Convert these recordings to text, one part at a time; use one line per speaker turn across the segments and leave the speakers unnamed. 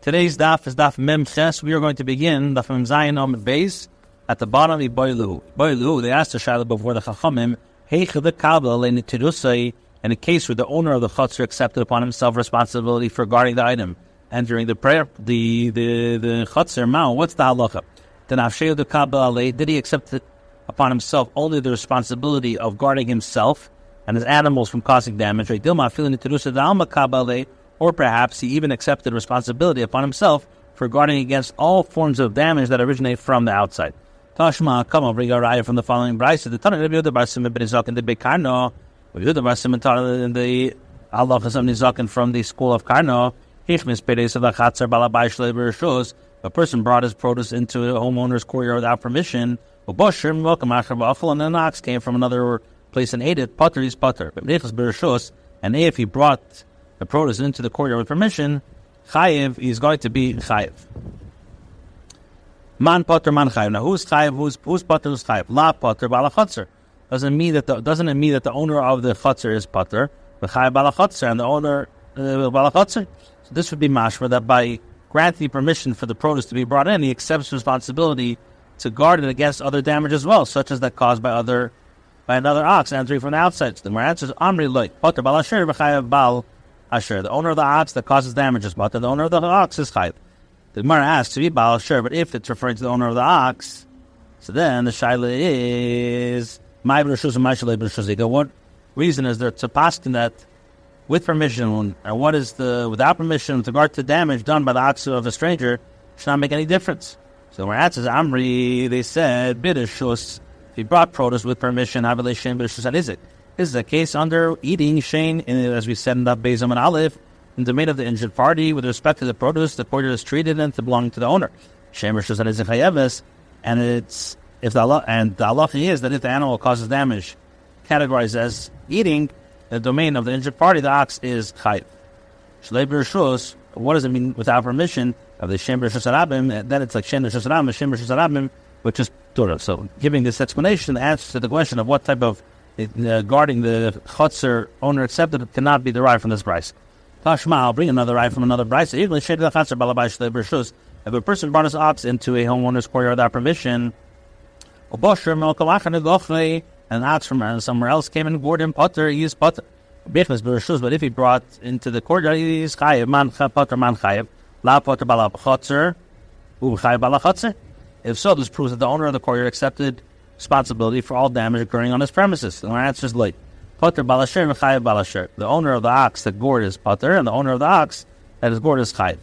Today's daf is daf mem ches. We are going to begin daf mem zayin amud beis at the bottom of boilu. Boilu, they asked the shaila before the chachamim, heicha the kabel le'nitirusay, in a case where the owner of the chutzner accepted upon himself responsibility for guarding the item and during the prayer, the chutzner mao. What's the halacha? The nafshei the kabel alei. Did he accept it upon himself only the responsibility of guarding himself and his animals from causing damage? Or perhaps he even accepted responsibility upon himself for guarding against all forms of damage that originate from the outside. Tashma, come on, bring a raya from the following brayso. The Tana Rabbi Yehuda bar Simon ben Zaken the big Karno. Rabbi Yehuda bar Simon in the Allah Chazam Nizaken from the school of Karno. Hichmis pedes of the Chatzer balabai shleiber shos. A person brought his produce into a homeowner's courtyard without permission. And then an ox came from another place and ate it. Potter is potter. And if he brought the produce into the courtyard with permission, chayiv is going to be chayiv. Man potter, man chayiv. Now who's chayiv? Who's potter? Who's chayiv? La potter, bala chutzer. Doesn't it mean that the owner of the chutzer is potter, but chayiv bala chutzer, and the owner bala chutzer. So this would be mashma that by granting permission for the produce to be brought in, he accepts responsibility to guard it against other damage as well, such as that caused by another ox entering from the outside. So the more answers amri loy potter bal asher v'chayiv bal asher. The owner of the ox that causes damage is potter. The owner of the ox is chayiv. The Gemara asks to be bal asher, but if it's referring to the owner of the ox, so then the shaila is my b'reshus and my shalei b'reshus. What reason is there to paskin that with permission, and what is the without permission with regard to damage done by the ox of a stranger should not make any difference? So when answers Amri, they said b'reshus. If he brought produce with permission, avalei shein b'reshus anizik. This is a case under eating shein, as we said in that Bezam and Aleph, in the domain of the injured party with respect to the produce. The courtyard is treated and to belong to the owner. Shein b'reshus anizik chayeves, and it's if the halacha is that if the animal causes damage, categorized as eating, the domain of the injured party, the ox is chayiv. Shlei b'reshus. What does it mean without permission? Of the Shem B'Reshus Harabim, then it's like Shem B'Reshus Harabim, Shem B'Reshus Harabim, which is Torah. So, giving this explanation, the answer to the question of what type of guarding the chutzner owner accepted cannot be derived from this price. Tashma, I'll bring another eye from another price. If a person brought his ox into a homeowner's courtyard without permission, and an ox from somewhere else came and gored him potter, he is potter. But if he brought into the courtyard, he is chayiv, man potter, man chayiv. La potter bala chutzer, u'chayiv bala chutzer. If so, this proves that the owner of the courtyard accepted responsibility for all damage occurring on his premises. The answer is late. Potter bala sher, u'chayiv bala sher. The owner of the ox that gored is potter, and the owner of the ox that is gored is chayiv.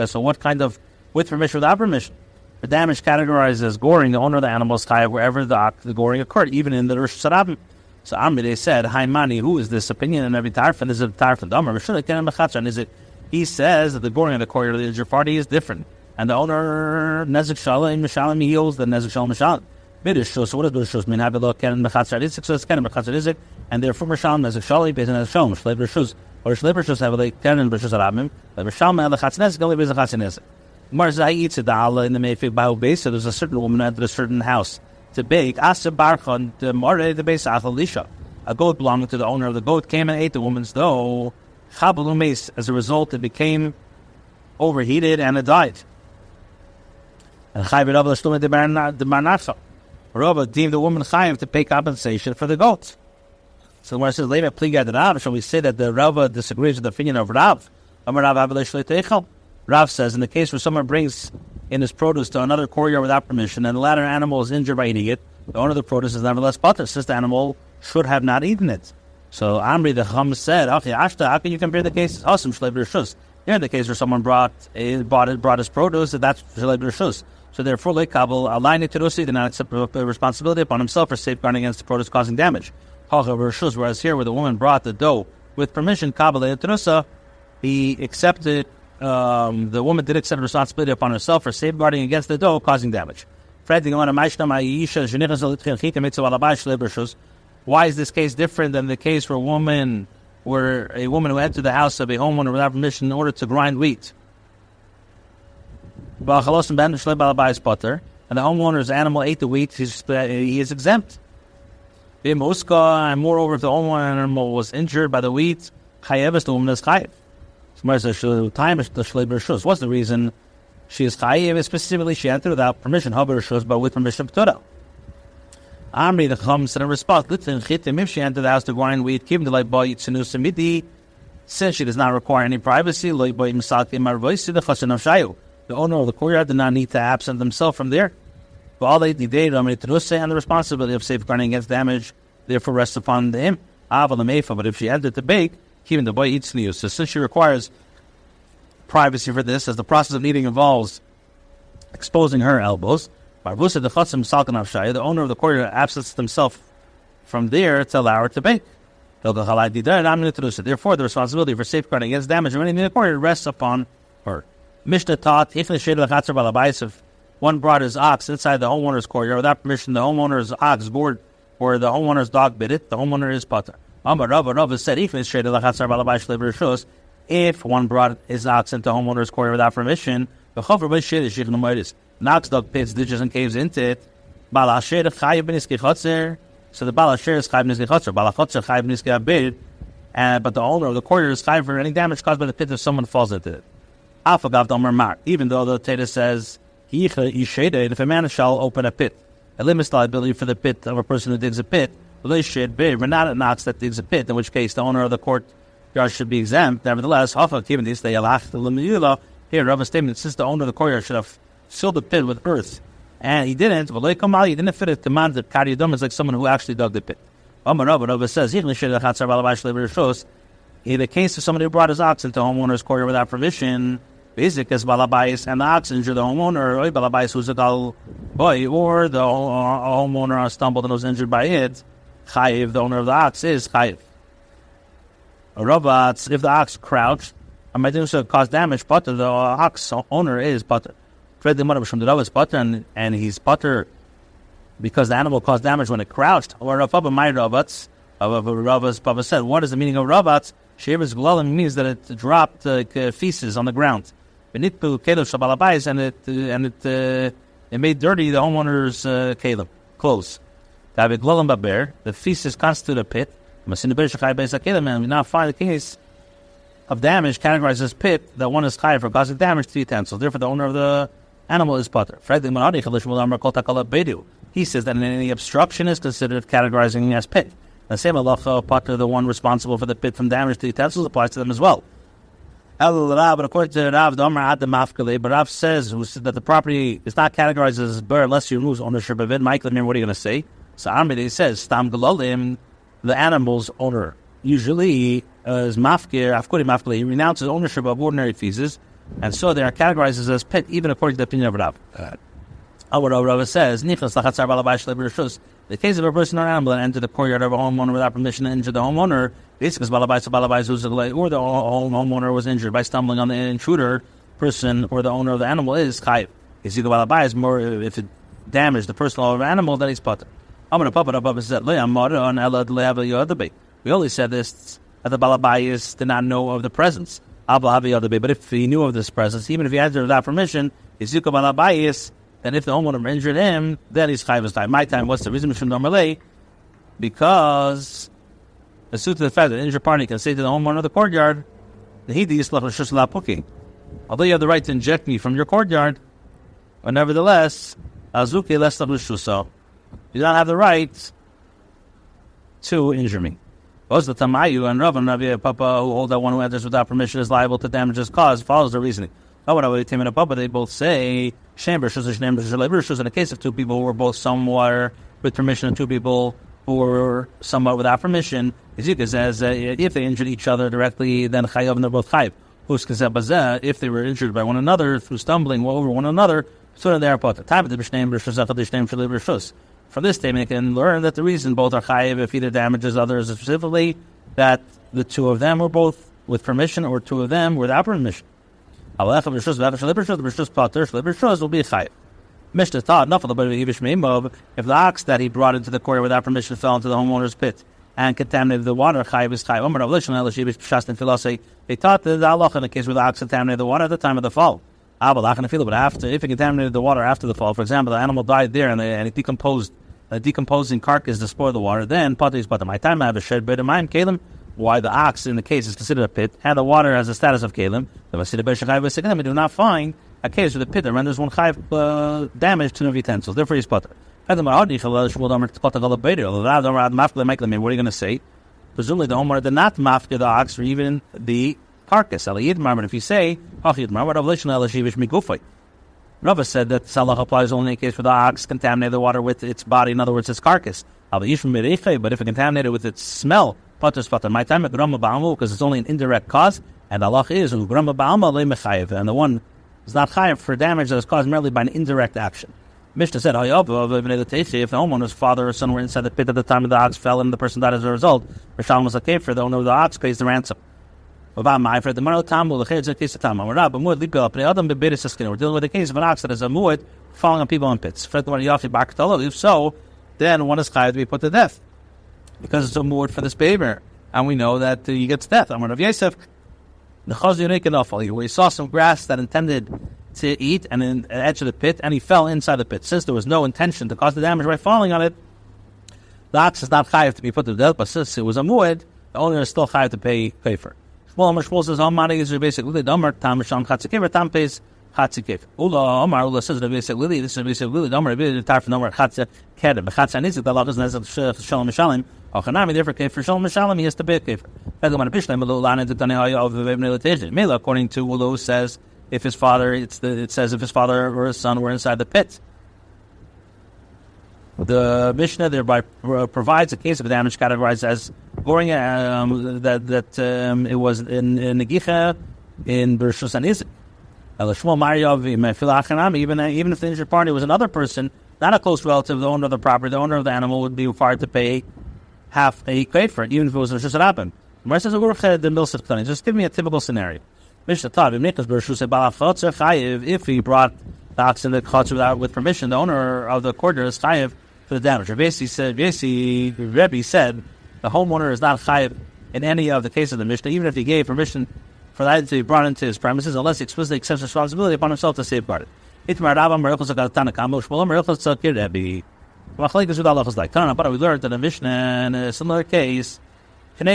So what kind of, with permission, without permission? The damage categorized as goring, the owner of the animal is chayiv wherever the goring occurred, even in the Rishus Harabim. So Amri, they said, Hi Mani, who is this opinion in every tarfin? Is it tarfin? Is it? He says that the goring of the courtyard of the injured party is different, and the owner nezik shalom mishalim, he owes the nezik shalom mishalim. B'reshus. So what does b'reshus mean? Have a look at mechatzer izik. So it's ken mechatzer izik, and therefore mishalim nezik shalom based on nezik shalom. Shlei b'reshus or shlei b'reshus have a look ken b'reshus harabim. But mishalim and lechatzer nezik only based on lechatzer nezik. Marzai eats a da'ala in the meifik ba'u base. So there's a certain woman who entered a certain house to bake. Asa barchon the more the base achalisha. A goat belonging to the owner of the goat came and ate the woman's dough. As a result, it became overheated and it died. And Rabbi deemed the woman chayiv to pay compensation for the goat. So when it says Leva pligad Rav, shall we say that the Rabbi disagrees with the opinion of Rav? Rav says in the case where someone brings in his produce to another courtyard without permission, and the latter animal is injured by eating it, the owner of the produce is nevertheless potter, since the animal should have not eaten it. So Amri the Chum said, "Okay, Ashta, how can you compare the cases? Awesome, Shlei b'Reshus. Here in the case where someone brought his produce, that's Shlei b'Reshus. So therefore, leikabel alayni terusi did not accept responsibility upon himself for safeguarding against the produce causing damage. Whereas here, where the woman brought the dough with permission, kabel terusa, he accepted. The woman did accept responsibility upon herself for safeguarding against the dough causing damage. Why is this case different than the case where a woman who entered the house of a homeowner without permission in order to grind wheat? And the homeowner's animal ate the wheat, he is exempt. And moreover, if the homeowner animal was injured by the wheat, the woman is chayiv. What's the reason she is chayiv? Specifically, she entered without permission, but with permission p'tura. Amri, the Chacham said in response, if she entered the house to grind wheat, since she does not require any privacy, the owner of the courtyard did not need to absent themselves from there. And the responsibility of safeguarding against damage therefore rests upon him. But if she entered to bake, even the boy eats new. So since she requires privacy for this, as the process of kneading involves exposing her elbows, the owner of the courtyard absents himself from there to allow her to bake. Therefore, the responsibility for safeguarding against damage or anything in the courtyard rests upon her. Mishnah taught, if one brought his ox inside the homeowner's courtyard without permission, the homeowner's ox gored or the homeowner's dog bit it, the homeowner is pater. Rava said, if one brought his ox into homeowner's courtyard without permission, knocks dog pits, ditches, and caves into it, so the Baal Asher is chayiv b'nizkei chotzer, Baal Chotzer chayiv b'nizkei abed, but the owner of the courtyard is chayiv for any damage caused by the pit if someone falls into it. Even though the Torah says, if a man shall open a pit, it limits the liability for the pit of a person who digs a pit, but not an ox that digs a pit, in which case the owner of the courtyard should be exempt. Nevertheless, here Rava's statement, since the owner of the courtyard should have filled the pit with earth, and he didn't fit it, command that Kariyadum is like someone who actually dug the pit. Rava says, in the case of somebody who brought his ox into homeowner's courtyard without permission, basic as balabais, and the ox injured the homeowner, or balabais who's a gal boy, or the homeowner stumbled and was injured by it, chayiv, the owner of the ox is chayiv. Robots, if the ox crouched, and might do so cause damage, but the ox owner is pater. The mother from the Rav is pater, and he's pater because the animal caused damage when it crouched. Or Rav my robots, Rav's Baba said, what is the meaning of robots? Shevis glalim means that it dropped feces on the ground. And it made dirty the homeowner's clothes. The feces constitute a pit. And we now find the case of damage categorized as pit that one is chayav for causing damage to the utensils. Therefore, the owner of the animal is pater. He says that any obstruction is considered categorizing as pit. The same halacha pater, the one responsible for the pit from damage to utensils, applies to them as well. But according to Rav, but Rav says that the property is not categorized as bur unless you lose ownership of it. Michael, what are you going to say? So Amri says, Stam Galolim, the animal's owner, usually is mafkir, afkuri mafkir, he renounces ownership of ordinary feces, and so they are categorized as pit, even according to the opinion of Rav. Rav says, the case of a person or animal that entered the courtyard of a homeowner without permission to injure the homeowner, basically, or the homeowner was injured by stumbling on the intruder person, or the owner of the animal is chayiv. Is more if it damaged the person or the animal, then he's pater. We only said this that the balabayas did not know of the presence. But if he knew of this presence, even if he entered without permission, then if the homeowner injured him, then he's chayiv time. My time, what's the reason? Because as suit to the fact that the injured party can say to the homeowner of the courtyard, although you have the right to inject me from your courtyard, but nevertheless, you don't have the right to injure me. Both the Tamayu and Rav and Rabbi Papa, who hold that one who enters without permission is liable to damages caused, follows the reasoning. They both say, in the case of two people who were both somewhat with permission and two people who were somewhat without permission, Ezekiel says if they injured each other directly, then chayav, and they're both chayav. If they were injured by one another through stumbling over one another, so they are pater. From this statement, you can learn that the reason both are chayav if either damages others, specifically that the two of them were both with permission or two of them without permission. If the ox that he brought into the courtyard without permission fell into the homeowner's pit and contaminated the water, chayav is chayav. They taught the halacha in the case where the ox contaminated the water at the time of the fall. But after, if it contaminated the water after the fall, for example, the animal died there and it decomposed, a decomposing carcass destroyed the water, then pater is pater. My time I have a shed bed of mine, kalim, why the ox in the case is considered a pit, and the water has the status of kalim, we do not find a case with a pit that renders one chayiv damage to the utensils. Therefore, he's potter. What are you going to say? Presumably, the homeowner did not mafka the ox or even the carcass. But if you say, Rabbi said that Salah applies only in case where the ox contaminated the water with its body, in other words, its carcass. But if it contaminated with its smell, my time because it's only an indirect cause, and Allah is, and the one is not chayiv for damage that is caused merely by an indirect action. Mishnah said, if the homeowner's father or son were inside the pit at the time of the ox fell and the person died as a result, Rishon was a kafir, the owner of the ox pays the ransom. We're dealing with the case of an ox that is a mu'id falling on people in pits. If so, then one is chayav to be put to death because it's a mu'id for this behavior, and we know that he gets death. Amar Rav Yosef, where he saw some grass that intended to eat and in the edge of the pit, and he fell inside the pit. Since there was no intention to cause the damage by falling on it, the ox is not chayav to be put to death, but since it was a mu'id, the owner is still chayav to pay for it. Shmuel says, "Amari is basically the Amar Tam Sham Chatzikever Tam pays Chatzikever." Ula says the basically this is basically the Amar the tar from Amar Chatzikever. But Chatzanizik the law doesn't have Shalom Mishalim. Ochanami therefore for Shalom Mishalim he has to pay Kefer. Mela according to Ulu says if his father it says if his father or his son were inside the pit. The Mishnah thereby provides a case of damage categorized as goring it was in Negicha in Bershus and Izik. Even if the injured party was another person, not a close relative, the owner of the property, the owner of the animal would be required to pay half a kafir for it, even if it was Bershus Rabim. Just give me a typical scenario. Mishnah taught if he brought the ox in the chutz with permission, the owner of the quarter is chayiv for the damage. Rabbi said the homeowner is not chayiv in any of the cases of the Mishnah, even if he gave permission for that to be brought into his premises, unless he explicitly accepts responsibility upon himself to safeguard it. But we learned that a Mishnah in a similar case, if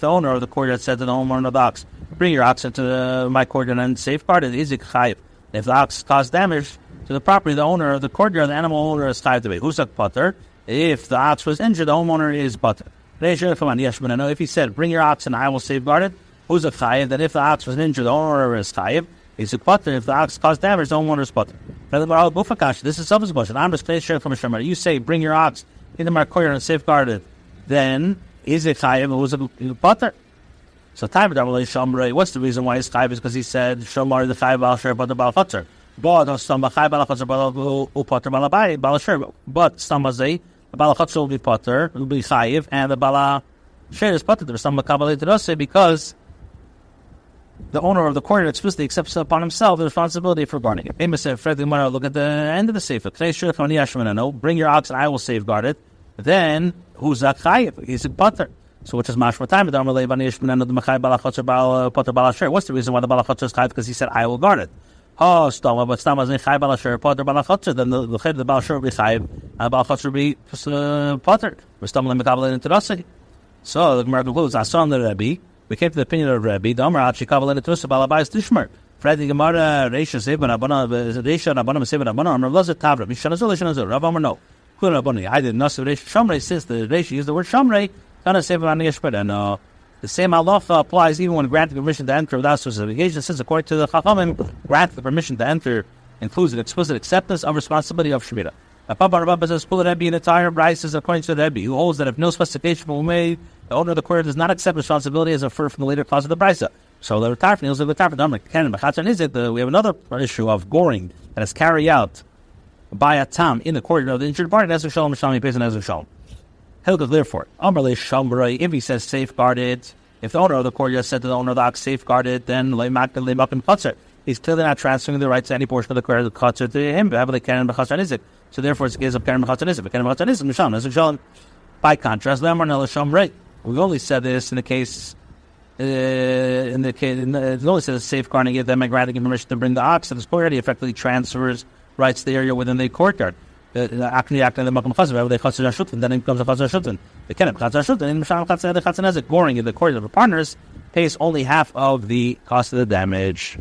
the owner of the courtyard said to the homeowner of the ox, bring your ox into my courtyard and safeguard it, is it chayiv? If the ox caused damage to the property, the owner of the courtyard, the animal owner is chayiv to pay. Who's a potter? If the ox was injured, the homeowner is potter. If he said, bring your ox and I will safeguard it, who's a chayiv? That if the ox was injured, the owner is chayiv. He's a potter. If the ox caused damage, the homeowner is potter. This is self question. You say, bring your ox into my courtyard and safeguard it, then is it chayiv? Who's a potter? So what's the reason why it's chayiv? Is because he said, Shomar the chayiv bal sher but the bal chutzer. But Stamazay, the Balachatz will be potter, will be chayiv, and the Bala Sher is potter. There's some Kabbalah because the owner of the courtyard explicitly accepts upon himself the responsibility for guarding it. Amos said, look at the end of the sefer. Bring your ox and I will safeguard it. Then who's that chayiv? He's a potter. So which is mashma time? What's the reason why the Balachatz is chayiv? Because he said, I will guard it. Oh, Stama, but Stama is chayiv balasher potter balachatzer. Then the balasher will be chayiv, and the balachatzer will be potter. We're stumbling mekabel into rasi. So the Gemara concludes. I saw the Rabbi. We came to the opinion of Rabbi. The Amar actually kabel into rasi balabayis tishmer. Friday Gemara reisha seven abana reisha abana seven abana. Amar lazar tavra. Mishanazul mishanazul. Rav Amar no. Kulan abani. I did not say reisha shamrei. Since the reisha used the word shamrei, kana seven abana yeshper. And the same halacha applies even when granting permission to enter without specification, since according to the Chachamim, granting the permission to enter includes an explicit acceptance of responsibility of Shemitah. Rabbi says, Kula Rebbe in the entire Bryce is according to the Rebbe, who holds that if no specification will be made, the owner of the court does not accept responsibility as inferred from the later clause of the Bryce. So the Tarfin is the Tarfin. We have another issue of goring that is carried out by a tam in the courtyard of the injured party. That's a shalom, he pays an ezra shalom. Therefore, if he says safeguarded, if the owner of the courtyard said to the owner of the ox safeguarded, then he's clearly not transferring the right to any portion of the courtyard to him. So therefore, it's a case of keren b'chatzanizik. By contrast, we only said this in the case. It only says safeguarding it, then granting him permission to bring the ox to this courtyard. He effectively transfers rights to the area within the courtyard. Akni Akni the Makam Chazar, they Chatzar Shutin, then it becomes a Chatzar Shutin. The Kenem Chatzar Shutin, in Misham Chatzar, the Chatzar Nezek, goring in the court of the partners, pays only half of the cost of the damage.